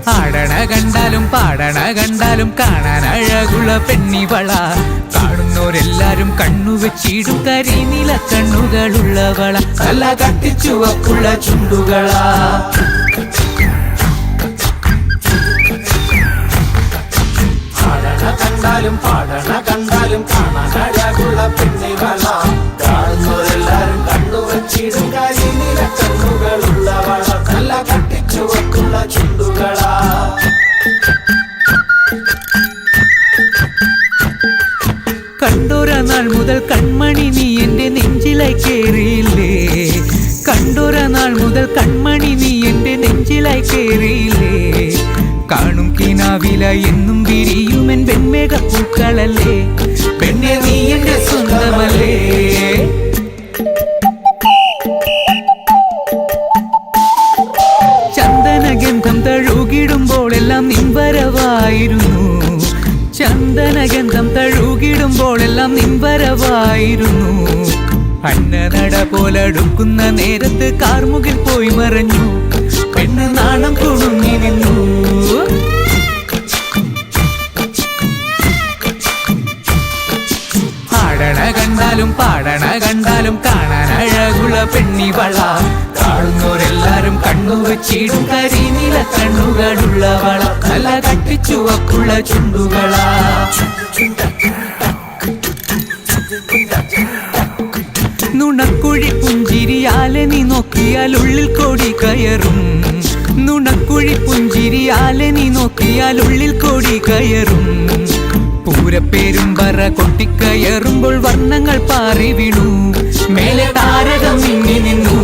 ആടണ കണ്ടാലും പാടണ കണ്ടാലും കാണാൻ അഴകുള്ള പെണ്ണിവള. കാണുന്നോരെല്ലാരും കണ്ണുവെച്ചിടും കരിനീല കണ്ണുകളുള്ളവള. നല്ല കട്ടിച്ചുവപ്പുള്ള ചുണ്ടുകളാ. കണ്ടാലും പാടണ കണ്ടാലും കാണാൻ അഴകുള്ള പെണ്ണിവള. കാണുന്നവരെല്ലാരും കണ്ണുവച്ചിടും കരിനീല കണ്ണുകളുള്ളവള. നല്ല കട്ടിച്ചുവക്കുള്ള ചുണ്ടുകളാ. കണ്ടോര നാൾ മുതൽ കൺമണി നീ എന്റെ നെഞ്ചിലായി കേറിയില്ലേ. കണ്ടോര നാൾ മുതൽ കൺമണി നീ എന്റെ നെഞ്ചിലായി കേറിയില്ലേ. കാണും കിനാവില എന്നും വിരിയുമെൻ വെൺമേഘപ്പൂക്കളല്ലേ. പെണ്ണെ നീ എന്റെ സ്വന്തമല്ലേ. ചന്ദനഗന്ധം തഴുകിടുമ്പോൾ എല്ലാം നിൻവരവായിരുന്നു. ചന്ദനഗന്ധം തഴുകിടുമ്പോൾ എല്ലാം നിൻവരവായിരുന്നു. അന്നനട പോലടുക്കുന്ന നേരത്ത് കാർമുകിൽ പോയി മറഞ്ഞു. പെണ്ണ് നാണം കുണുങ്ങി നിന്നു. ആടണ കണ്ടാലും പാടണ കണ്ടാലും കാണാൻ അഴകുള്ള പെണ്ണിവള. കാണുന്നോരെല്ലാരും കണ്ണുവെച്ചിടും കരിനീല കണ്ണുകളുള്ളവള. നല്ല കട്ടിച്ചുവപ്പുള്ള ചുണ്ടുകളാ. നുണക്കുഴി പുഞ്ചിരിയാലെ നീ നോക്കിയാൽ ഉള്ളിൽ കോടി കയറും. നുണക്കുഴി പുഞ്ചിരിയാലെ നീ നോക്കിയാൽ ഉള്ളിൽ കോടി കയറും. പൂരപ്പേരും പറ കൊട്ടിക്കയറുമ്പോൾ വർണ്ണങ്ങൾ പാറി വീണു. മേലെ താരകം മിന്നി നിന്നു.